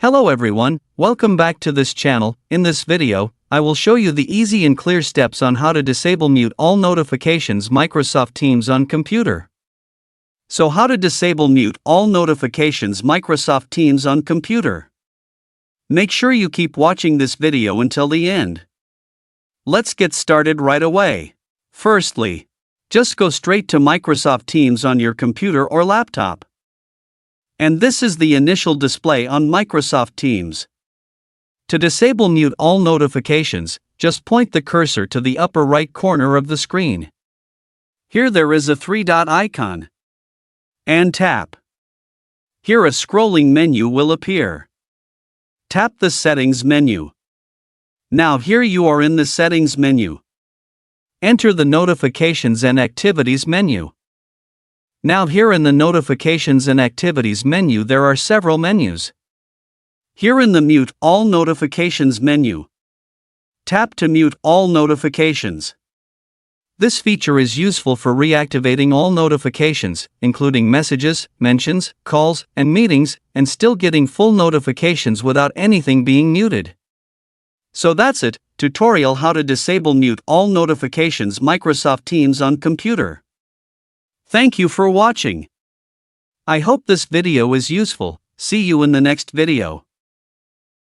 Hello everyone, welcome back to this channel. In this video, I will show you the easy and clear steps on how to disable mute all notifications Microsoft Teams on computer. So how to disable mute all notifications Microsoft Teams on computer? Make sure you keep watching this video until the end. Let's get started right away. Firstly, just go straight to Microsoft Teams on your computer or laptop. And this is the initial display on Microsoft Teams. To disable mute all notifications, just point the cursor to the upper right corner of the screen. Here there is a three-dot icon. And tap. Here a scrolling menu will appear. Tap the Settings menu. Now here you are in the Settings menu. Enter the Notifications and Activities menu. Now here in the Notifications and Activities menu there are several menus. Here in the Mute All Notifications menu, tap to mute all notifications. This feature is useful for reactivating all notifications, including messages, mentions, calls, and meetings, and still getting full notifications without anything being muted. So that's it, tutorial how to disable mute all notifications Microsoft Teams on computer. Thank you for watching. I hope this video is useful. See you in the next video.